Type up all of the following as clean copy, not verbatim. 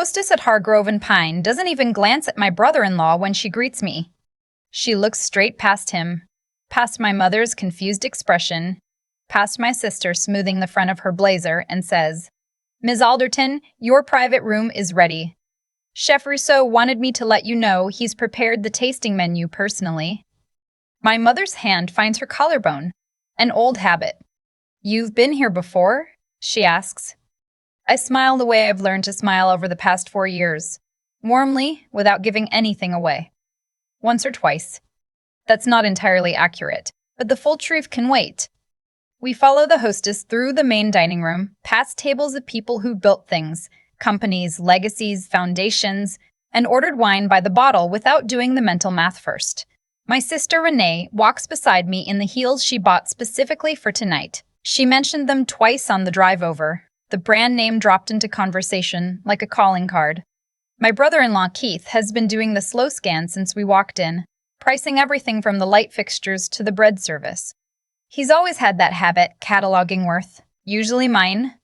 Hostess at Hargrove Pine doesn't even glance at my brother-in-law when she greets me. She looks straight past him, past my mother's confused expression, past my sister smoothing the front of her blazer, and says, "Ms. Alderton, your private room is ready. Chef Rousseau wanted me to let you know he's prepared the tasting menu personally." My mother's hand finds her collarbone, an old habit. "You've been here before?" she asks. I smile the way I've learned to smile over the past 4 years, warmly, without giving anything away. Once or twice. That's not entirely accurate, but the full truth can wait. We follow the hostess through the main dining room, past tables of people who built things, companies, legacies, foundations, and ordered wine by the bottle without doing the mental math first. My sister Renee walks beside me in the heels she bought specifically for tonight. She mentioned them twice on the drive over. The brand name dropped into conversation like a calling card. My brother-in-law Keith has been doing the slow scan since we walked in, pricing everything from the light fixtures to the bread service. He's always had that habit, cataloging worth, usually mine.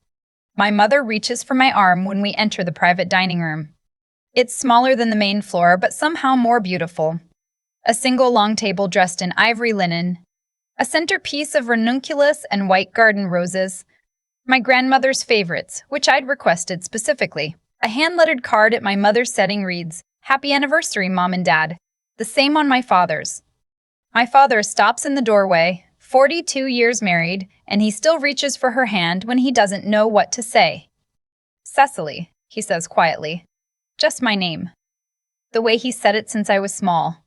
My mother reaches for my arm when we enter the private dining room. It's smaller than the main floor, but somehow more beautiful. A single long table dressed in ivory linen, a centerpiece of ranunculus and white garden roses, my grandmother's favorites, which I'd requested specifically. A hand-lettered card at my mother's setting reads, "Happy anniversary, Mom and Dad." The same on my father's. My father stops in the doorway, 42 years married, and he still reaches for her hand when he doesn't know what to say. "Cecily," he says quietly. Just my name. The way he said it since I was small.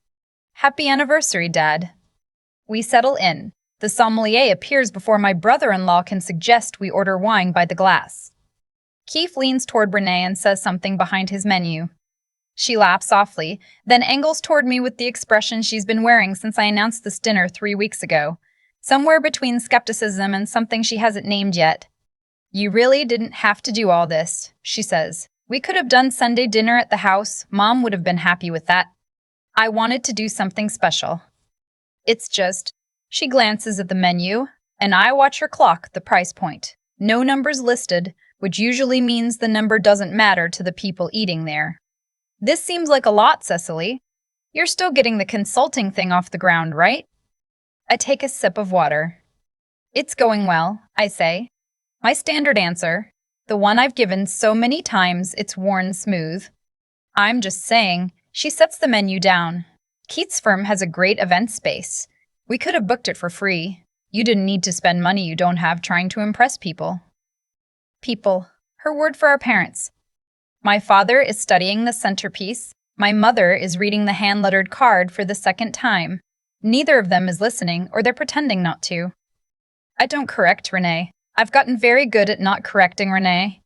"Happy anniversary, Dad." We settle in. The sommelier appears before my brother-in-law can suggest we order wine by the glass. Keith leans toward Renee and says something behind his menu. She laughs softly, then angles toward me with the expression she's been wearing since I announced this dinner 3 weeks ago, somewhere between skepticism and something she hasn't named yet. "You really didn't have to do all this," she says. "We could have done Sunday dinner at the house. Mom would have been happy with that. I wanted to do something special. It's just..." She glances at the menu, and I watch her clock the price point. No numbers listed, which usually means the number doesn't matter to the people eating there. "This seems like a lot, Cecily. You're still getting the consulting thing off the ground, right?" I take a sip of water. "It's going well," I say. My standard answer, the one I've given so many times it's worn smooth. "I'm just saying." She sets the menu down. "Keith's firm has a great event space. We could have booked it for free. You didn't need to spend money you don't have trying to impress people." People. Her word for our parents. My father is studying the centerpiece. My mother is reading the hand-lettered card for the second time. Neither of them is listening, or they're pretending not to. I don't correct Renee. I've gotten very good at not correcting Renee.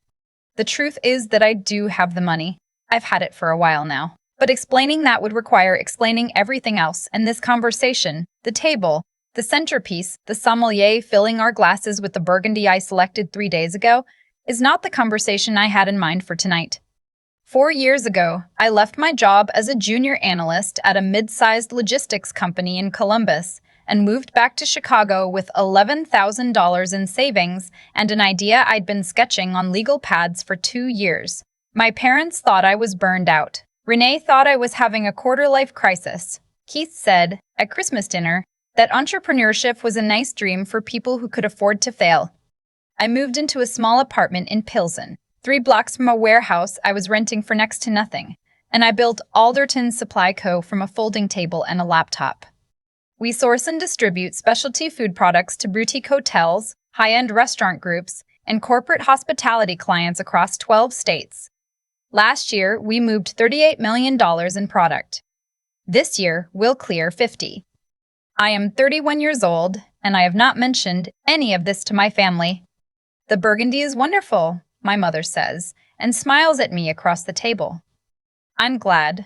The truth is that I do have the money. I've had it for a while now. But explaining that would require explaining everything else, and this conversation, the table, the centerpiece, the sommelier filling our glasses with the burgundy I selected 3 days ago, is not the conversation I had in mind for tonight. 4 years ago, I left my job as a junior analyst at a mid-sized logistics company in Columbus and moved back to Chicago with $11,000 in savings and an idea I'd been sketching on legal pads for 2 years. My parents thought I was burned out. Renee thought I was having a quarter-life crisis. Keith said, at Christmas dinner, that entrepreneurship was a nice dream for people who could afford to fail. I moved into a small apartment in Pilsen, 3 blocks from a warehouse I was renting for next to nothing, and I built Alderton Supply Co. from a folding table and a laptop. We source and distribute specialty food products to boutique hotels, high-end restaurant groups, and corporate hospitality clients across 12 states. Last year, we moved $38 million in product. This year, we'll clear 50. I am 31 years old, and I have not mentioned any of this to my family. "The burgundy is wonderful," my mother says, and smiles at me across the table. I'm glad.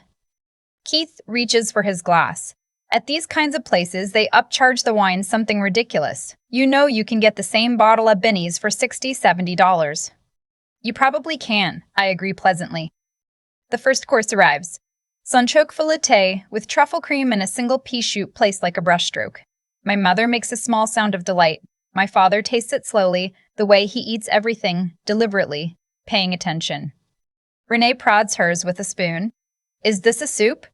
Keith reaches for his glass. At these kinds of places, they upcharge the wine something ridiculous. You know you can get the same bottle at Benny's for $60, $70. You probably can, I agree pleasantly. The first course arrives. Sunchoke filet with truffle cream and a single pea shoot placed like a brushstroke. My mother makes a small sound of delight. My father tastes it slowly, the way he eats everything, deliberately, paying attention. Renee prods hers with a spoon. Is this a soup?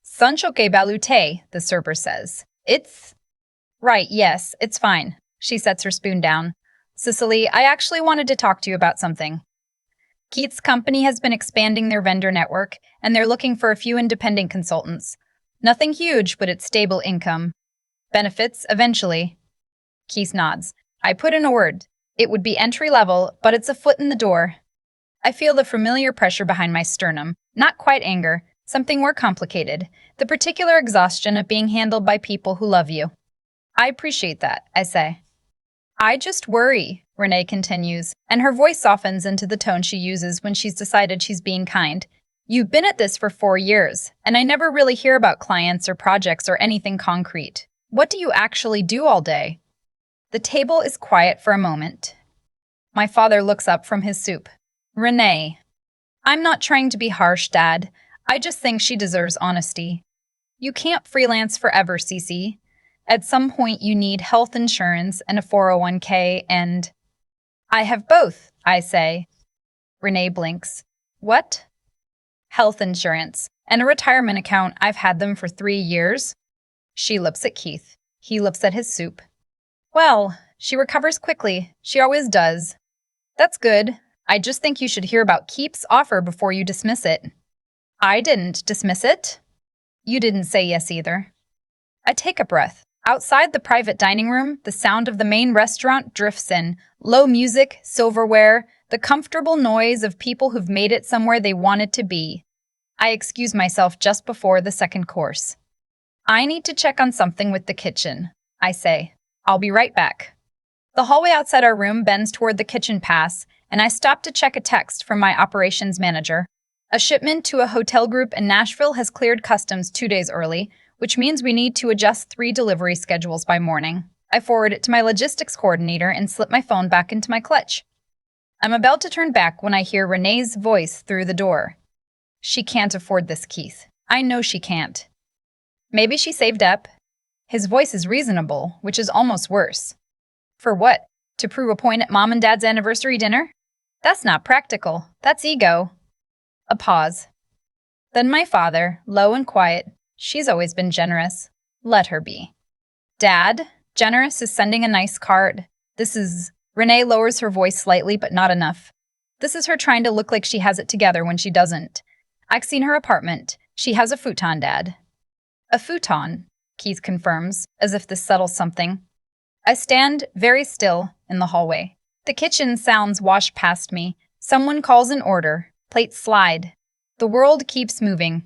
Sanchoke balute, the server says. It's… Right, yes, it's fine. She sets her spoon down. Cecily, I actually wanted to talk to you about something. Keith's company has been expanding their vendor network, and they're looking for a few independent consultants. Nothing huge, but it's stable income. Benefits, eventually. Keith nods. I put in a word. It would be entry-level, but it's a foot in the door. I feel the familiar pressure behind my sternum. Not quite anger, something more complicated. The particular exhaustion of being handled by people who love you. I appreciate that, I say. I just worry, Renee continues, and her voice softens into the tone she uses when she's decided she's being kind. You've been at this for 4 years, and I never really hear about clients or projects or anything concrete. What do you actually do all day? The table is quiet for a moment. My father looks up from his soup. Renee. I'm not trying to be harsh, Dad. I just think she deserves honesty. You can't freelance forever, Cece. At some point you need health insurance and a 401k and… I have both, I say. Renee blinks. What? Health insurance and a retirement account. I've had them for 3 years. She looks at Keith. He looks at his soup. Well, she recovers quickly. She always does. That's good. I just think you should hear about Keith's offer before you dismiss it. I didn't dismiss it. You didn't say yes either. I take a breath. Outside the private dining room, the sound of the main restaurant drifts in. Low music, silverware, the comfortable noise of people who've made it somewhere they wanted to be. I excuse myself just before the second course. I need to check on something with the kitchen, I say. I'll be right back. The hallway outside our room bends toward the kitchen pass, and I stop to check a text from my operations manager. A shipment to a hotel group in Nashville has cleared customs 2 days early, which means we need to adjust 3 delivery schedules by morning. I forward it to my logistics coordinator and slip my phone back into my clutch. I'm about to turn back when I hear Renee's voice through the door. She can't afford this, Keith. I know she can't. Maybe she saved up. His voice is reasonable, which is almost worse. For what? To prove a point at Mom and Dad's anniversary dinner? That's not practical. That's ego. A pause. Then my father, low and quiet. She's always been generous. Let her be. Dad, generous is sending a nice card. This is… Renee lowers her voice slightly, but not enough. This is her trying to look like she has it together when she doesn't. I've seen her apartment. She has a futon, Dad. A futon, Keith confirms, as if this settles something. I stand very still in the hallway. The kitchen sounds wash past me. Someone calls an order. Plates slide. The world keeps moving.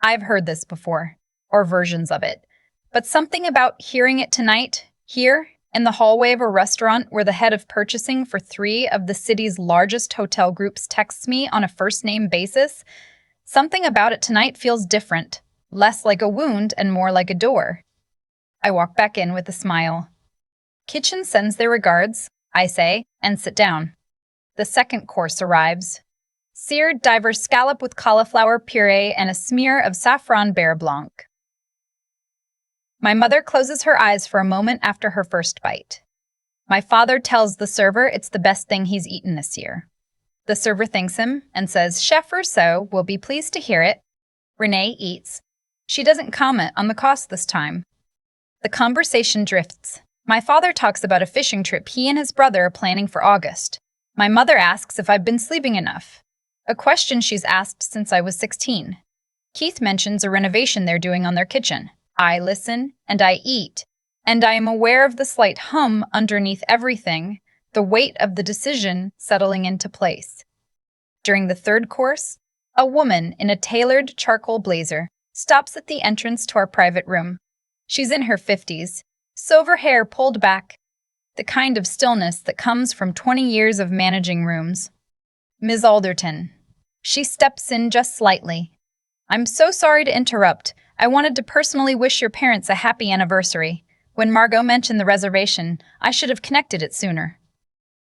I've heard this before, or versions of it. But something about hearing it tonight, here, in the hallway of a restaurant where the head of purchasing for 3 of the city's largest hotel groups texts me on a first-name basis, something about it tonight feels different, less like a wound and more like a door. I walk back in with a smile. Kitchen sends their regards, I say, and sit down. The second course arrives. Seared diver scallop with cauliflower puree and a smear of saffron beurre blanc. My mother closes her eyes for a moment after her first bite. My father tells the server it's the best thing he's eaten this year. The server thanks him and says Chef Rousseau will be pleased to hear it. Renee eats. She doesn't comment on the cost this time. The conversation drifts. My father talks about a fishing trip he and his brother are planning for August. My mother asks if I've been sleeping enough. A question she's asked since I was 16. Keith mentions a renovation they're doing on their kitchen. I listen, and I eat, and I am aware of the slight hum underneath everything, the weight of the decision settling into place. During the third course, a woman in a tailored charcoal blazer stops at the entrance to our private room. She's in her 50s, silver hair pulled back, the kind of stillness that comes from 20 years of managing rooms. Ms. Alderton. She steps in just slightly. I'm so sorry to interrupt. I wanted to personally wish your parents a happy anniversary. When Margot mentioned the reservation, I should have connected it sooner.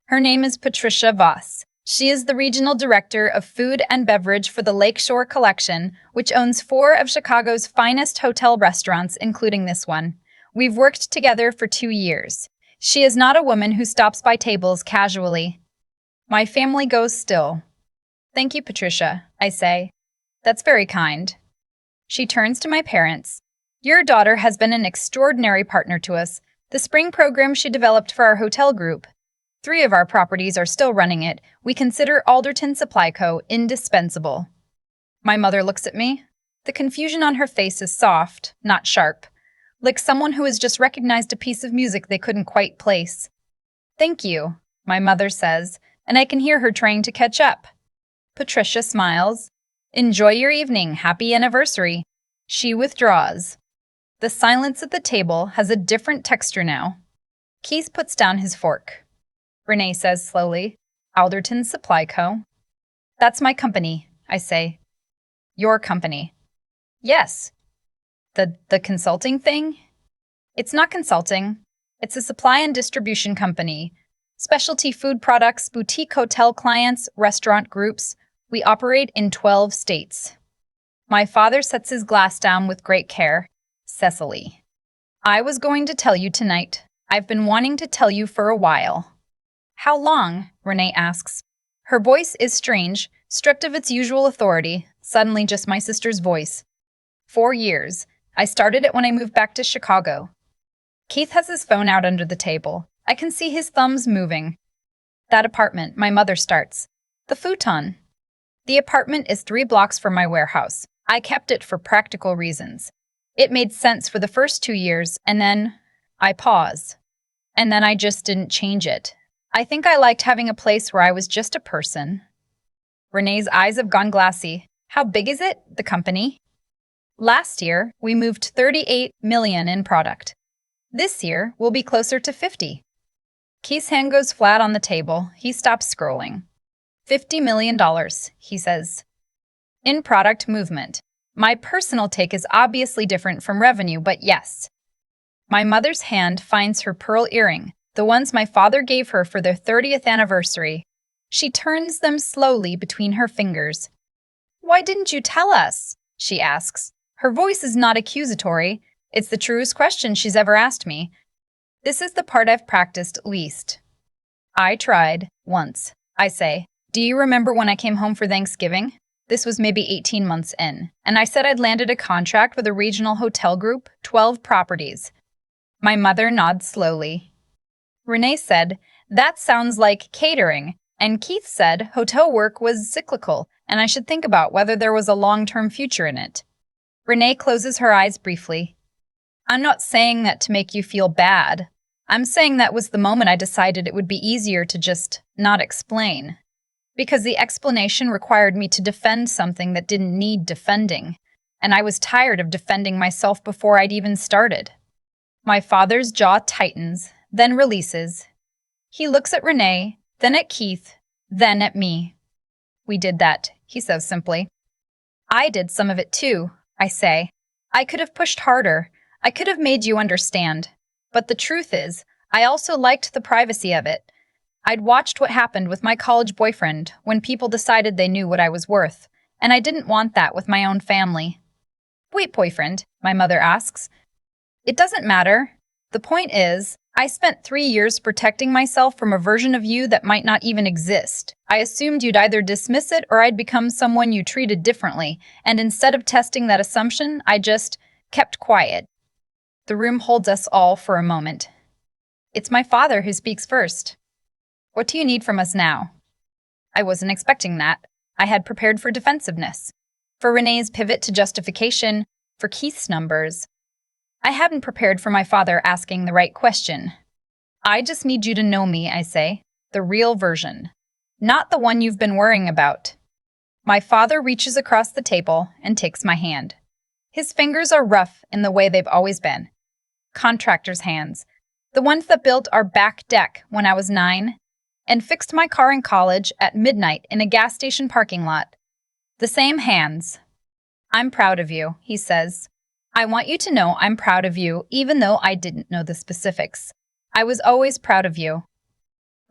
Her name is Patricia Voss. She is the regional director of food and beverage for the Lakeshore Collection, which owns 4 of Chicago's finest hotel restaurants, including this one. We've worked together for 2 years. She is not a woman who stops by tables casually. My family goes still. Thank you, Patricia, I say. That's very kind. She turns to my parents. Your daughter has been an extraordinary partner to us. The spring program she developed for our hotel group. 3 of our properties are still running it. We consider Alderton Supply Co. indispensable. My mother looks at me. The confusion on her face is soft, not sharp, like someone who has just recognized a piece of music they couldn't quite place. Thank you, my mother says, and I can hear her trying to catch up. Patricia smiles. Enjoy your evening. Happy anniversary. She withdraws. The silence at the table has a different texture now. Keith puts down his fork. Renee says slowly, Alderton Supply Co. That's my company, I say. Your company. Yes. The consulting thing? It's not consulting. It's a supply and distribution company. Specialty food products, boutique hotel clients, restaurant groups. We operate in 12 states. My father sets his glass down with great care. Cecily. I was going to tell you tonight. I've been wanting to tell you for a while. How long? Renee asks. Her voice is strange, stripped of its usual authority, suddenly just my sister's voice. 4 years. I started it when I moved back to Chicago. Keith has his phone out under the table. I can see his thumbs moving. That apartment, my mother starts. The futon. The apartment is 3 blocks from my warehouse. I kept it for practical reasons. It made sense for the first 2 years, and then I pause. And then I just didn't change it. I think I liked having a place where I was just a person. Renee's eyes have gone glassy. How big is it, the company? Last year, we moved $38 million in product. This year, we'll be closer to 50. Keith's hand goes flat on the table. He stops scrolling. $50 million, he says. In product movement. My personal take is obviously different from revenue, but yes. My mother's hand finds her pearl earring, the ones my father gave her for their 30th anniversary. She turns them slowly between her fingers. Why didn't you tell us? She asks. Her voice is not accusatory. It's the truest question she's ever asked me. This is the part I've practiced least. I tried, once. I say, do you remember when I came home for Thanksgiving? This was maybe 18 months in, and I said I'd landed a contract with a regional hotel group, 12 properties. My mother nods slowly. Renee said, that sounds like catering, and Keith said hotel work was cyclical, and I should think about whether there was a long-term future in it. Renee closes her eyes briefly. I'm not saying that to make you feel bad. I'm saying that was the moment I decided it would be easier to just not explain. Because the explanation required me to defend something that didn't need defending, and I was tired of defending myself before I'd even started. My father's jaw tightens, then releases. He looks at Renee, then at Keith, then at me. We did that, he says simply. I did some of it too, I say. I could have pushed harder. I could have made you understand. But the truth is, I also liked the privacy of it. I'd watched what happened with my college boyfriend when people decided they knew what I was worth, and I didn't want that with my own family. Wait, boyfriend, my mother asks. It doesn't matter. The point is, I spent 3 years protecting myself from a version of you that might not even exist. I assumed you'd either dismiss it or I'd become someone you treated differently, and instead of testing that assumption, I just kept quiet. The room holds us all for a moment. It's my father who speaks first. What do you need from us now? I wasn't expecting that. I had prepared for defensiveness, for Renee's pivot to justification, for Keith's numbers. I hadn't prepared for my father asking the right question. I just need you to know me, I say, the real version, not the one you've been worrying about. My father reaches across the table and takes my hand. His fingers are rough in the way they've always been. Contractor's hands, the ones that built our back deck when I was 9, and fixed my car in college at midnight in a gas station parking lot. The same hands. I'm proud of you, he says. I want you to know I'm proud of you, even though I didn't know the specifics. I was always proud of you.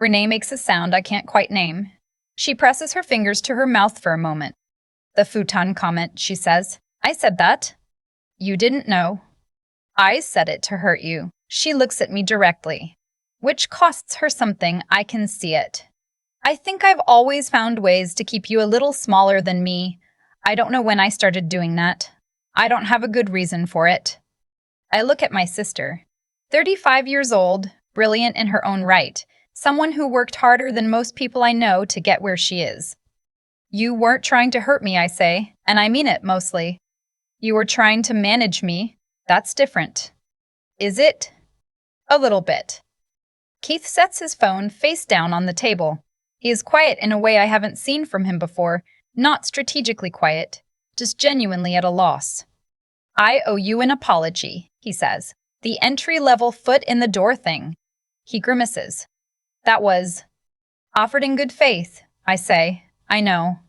Renee makes a sound I can't quite name. She presses her fingers to her mouth for a moment. The futon comment, she says. I said that. You didn't know. I said it to hurt you. She looks at me directly. Which costs her something, I can see it. I think I've always found ways to keep you a little smaller than me. I don't know when I started doing that. I don't have a good reason for it. I look at my sister. 35 years old, brilliant in her own right, someone who worked harder than most people I know to get where she is. You weren't trying to hurt me, I say, and I mean it mostly. You were trying to manage me. That's different. Is it? A little bit. Keith sets his phone face down on the table. He is quiet in a way I haven't seen from him before, not strategically quiet, just genuinely at a loss. I owe you an apology, he says. The entry-level foot in the door thing. He grimaces. That was offered in good faith, I say. I know.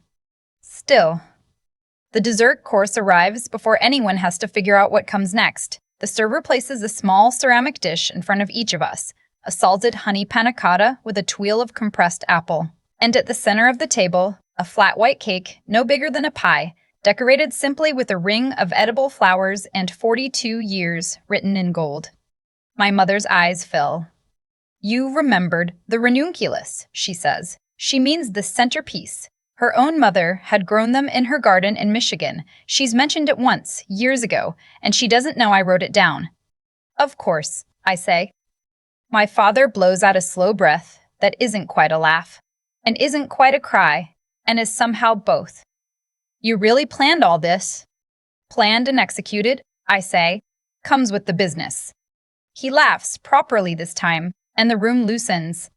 Still. The dessert course arrives before anyone has to figure out what comes next. The server places a small ceramic dish in front of each of us, a salted honey panna cotta with a twirl of compressed apple. And at the center of the table, a flat white cake, no bigger than a pie, decorated simply with a ring of edible flowers and 42 years written in gold. My mother's eyes fill. You remembered the ranunculus, she says. She means the centerpiece. Her own mother had grown them in her garden in Michigan. She's mentioned it once, years ago, and she doesn't know I wrote it down. Of course, I say. My father blows out a slow breath that isn't quite a laugh, and isn't quite a cry, and is somehow both. You really planned all this? Planned and executed, I say, comes with the business. He laughs properly this time, and the room loosens.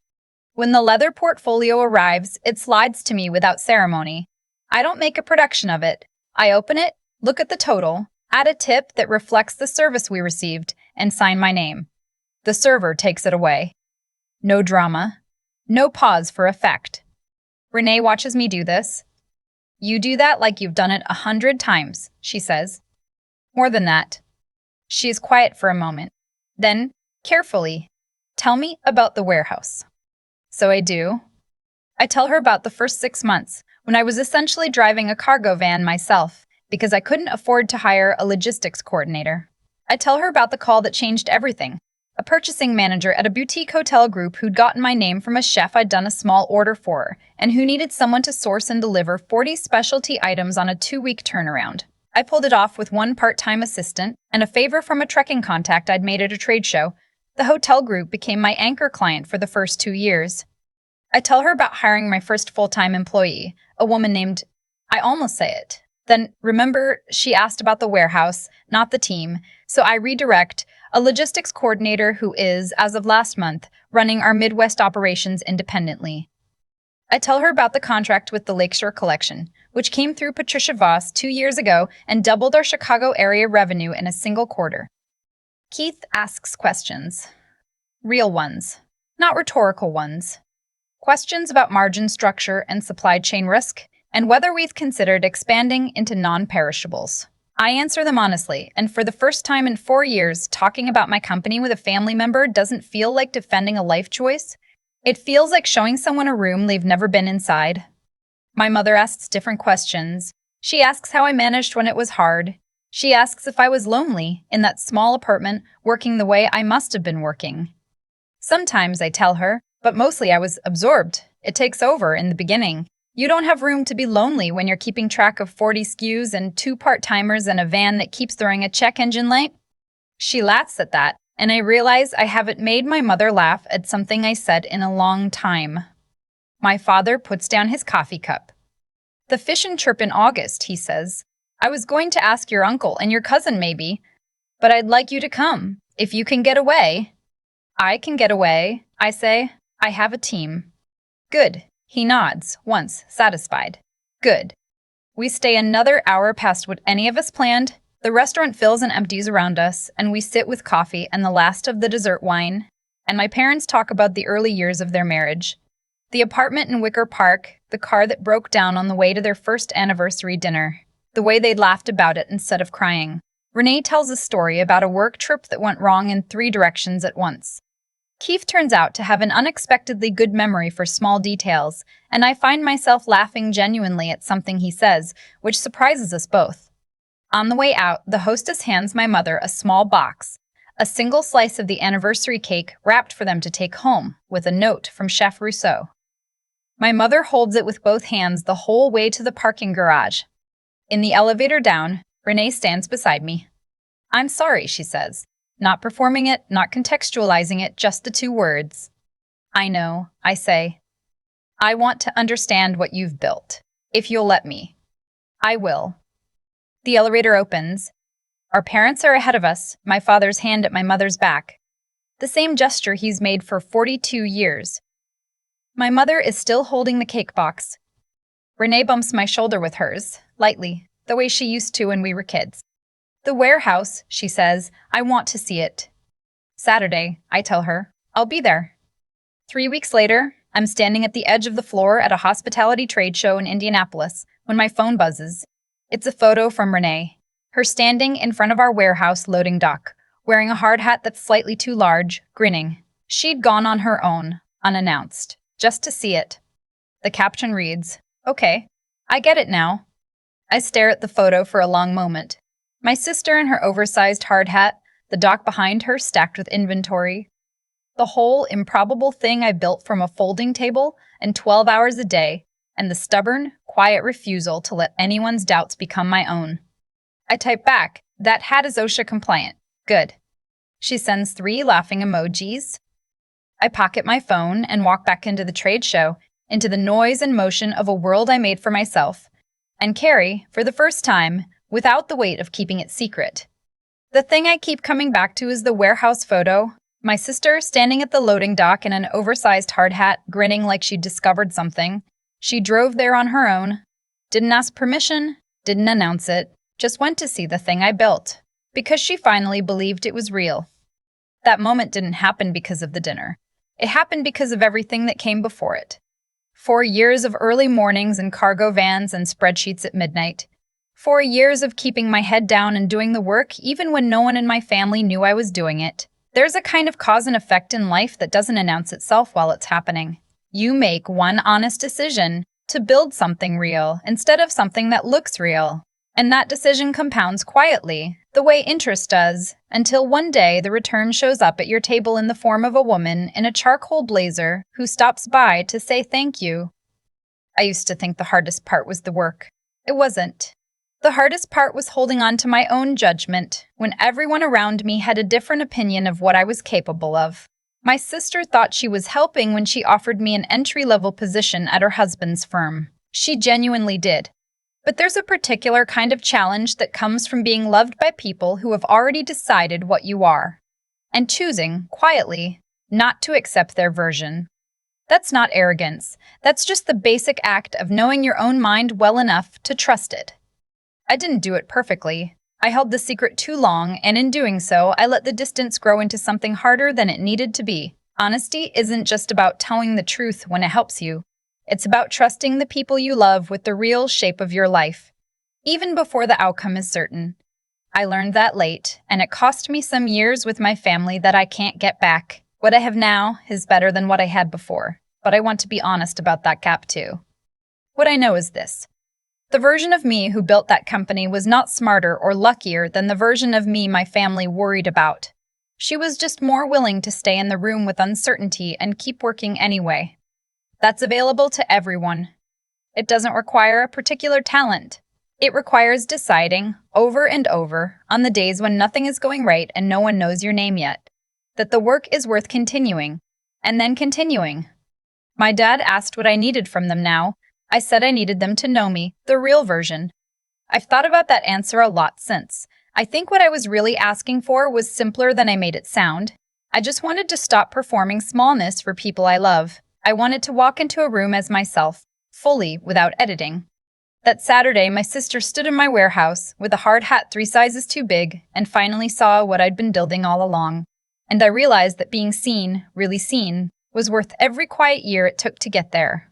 When the leather portfolio arrives, it slides to me without ceremony. I don't make a production of it. I open it, look at the total, add a tip that reflects the service we received, and sign my name. The server takes it away. No drama. No pause for effect. Renee watches me do this. You do that like you've done it 100 times, she says. More than that. She is quiet for a moment. Then, carefully, tell me about the warehouse. So I do. I tell her about the first 6 months, when I was essentially driving a cargo van myself, because I couldn't afford to hire a logistics coordinator. I tell her about the call that changed everything. A purchasing manager at a boutique hotel group who'd gotten my name from a chef I'd done a small order for, and who needed someone to source and deliver 40 specialty items on a 2-week turnaround. I pulled it off with one part-time assistant and a favor from a trekking contact I'd made at a trade show. The hotel group became my anchor client for the first 2 years. I tell her about hiring my first full-time employee, a woman named... I almost say it. Then, remember, she asked about the warehouse, not the team, so I redirect a logistics coordinator who is, as of last month, running our Midwest operations independently. I tell her about the contract with the Lakeshore Collection, which came through Patricia Voss 2 years ago and doubled our Chicago area revenue in a single quarter. Keith asks questions. Real ones, not rhetorical ones. Questions about margin structure and supply chain risk, and whether we've considered expanding into non-perishables. I answer them honestly, and for the first time in 4 years, talking about my company with a family member doesn't feel like defending a life choice. It feels like showing someone a room they've never been inside. My mother asks different questions. She asks how I managed when it was hard. She asks if I was lonely in that small apartment, working the way I must have been working. Sometimes I tell her, but mostly I was absorbed. It takes over in the beginning. You don't have room to be lonely when you're keeping track of 40 SKUs and 2 part-timers and a van that keeps throwing a check engine light. She laughs at that, and I realize I haven't made my mother laugh at something I said in a long time. My father puts down his coffee cup. The fish and chirp in August, he says. I was going to ask your uncle and your cousin maybe, but I'd like you to come, if you can get away. I can get away, I say. I have a team. Good. He nods, once satisfied. Good. We stay another hour past what any of us planned. The restaurant fills and empties around us, and we sit with coffee and the last of the dessert wine, and my parents talk about the early years of their marriage. The apartment in Wicker Park, the car that broke down on the way to their first anniversary dinner, the way they'd laughed about it instead of crying. Renee tells a story about a work trip that went wrong in 3 directions at once. Keith turns out to have an unexpectedly good memory for small details, and I find myself laughing genuinely at something he says, which surprises us both. On the way out, the hostess hands my mother a small box, a single slice of the anniversary cake wrapped for them to take home, with a note from Chef Rousseau. My mother holds it with both hands the whole way to the parking garage. In the elevator down, Renee stands beside me. "I'm sorry," she says. Not performing it, not contextualizing it, just the two words. "I know," I say. "I want to understand what you've built. If you'll let me." "I will." The elevator opens. Our parents are ahead of us, my father's hand at my mother's back. The same gesture he's made for 42 years. My mother is still holding the cake box. Renee bumps my shoulder with hers, lightly, the way she used to when we were kids. "The warehouse," she says. "I want to see it." "Saturday," I tell her. "I'll be there." 3 weeks later, I'm standing at the edge of the floor at a hospitality trade show in Indianapolis when my phone buzzes. It's a photo from Renee, her standing in front of our warehouse loading dock, wearing a hard hat that's slightly too large, grinning. She'd gone on her own, unannounced, just to see it. The caption reads, "Okay, I get it now." I stare at the photo for a long moment. My sister in her oversized hard hat, the dock behind her stacked with inventory. The whole improbable thing I built from a folding table and 12 hours a day, and the stubborn, quiet refusal to let anyone's doubts become my own. I type back, "That hat is OSHA compliant. Good." She sends 3 laughing emojis. I pocket my phone and walk back into the trade show, into the noise and motion of a world I made for myself, and carry, for the first time, without the weight of keeping it secret. The thing I keep coming back to is the warehouse photo, my sister standing at the loading dock in an oversized hard hat, grinning like she'd discovered something. She drove there on her own, didn't ask permission, didn't announce it, just went to see the thing I built, because she finally believed it was real. That moment didn't happen because of the dinner. It happened because of everything that came before it. 4 years of early mornings in cargo vans and spreadsheets at midnight. 4 years of keeping my head down and doing the work even when no one in my family knew I was doing it. There's a kind of cause and effect in life that doesn't announce itself while it's happening. You make one honest decision to build something real instead of something that looks real. And that decision compounds quietly, the way interest does, until one day the return shows up at your table in the form of a woman in a charcoal blazer who stops by to say thank you. I used to think the hardest part was the work. It wasn't. The hardest part was holding on to my own judgment when everyone around me had a different opinion of what I was capable of. My sister thought she was helping when she offered me an entry-level position at her husband's firm. She genuinely did. But there's a particular kind of challenge that comes from being loved by people who have already decided what you are, and choosing, quietly, not to accept their version. That's not arrogance. That's just the basic act of knowing your own mind well enough to trust it. I didn't do it perfectly. I held the secret too long, and in doing so, I let the distance grow into something harder than it needed to be. Honesty isn't just about telling the truth when it helps you. It's about trusting the people you love with the real shape of your life, even before the outcome is certain. I learned that late, and it cost me some years with my family that I can't get back. What I have now is better than what I had before, but I want to be honest about that gap too. What I know is this. The version of me who built that company was not smarter or luckier than the version of me my family worried about. She was just more willing to stay in the room with uncertainty and keep working anyway. That's available to everyone. It doesn't require a particular talent. It requires deciding, over and over, on the days when nothing is going right and no one knows your name yet, that the work is worth continuing, and then continuing. My dad asked what I needed from them now. I said I needed them to know me, the real version. I've thought about that answer a lot since. I think what I was really asking for was simpler than I made it sound. I just wanted to stop performing smallness for people I love. I wanted to walk into a room as myself, fully, without editing. That Saturday, my sister stood in my warehouse with a hard hat 3 sizes too big and finally saw what I'd been building all along. And I realized that being seen, really seen, was worth every quiet year it took to get there.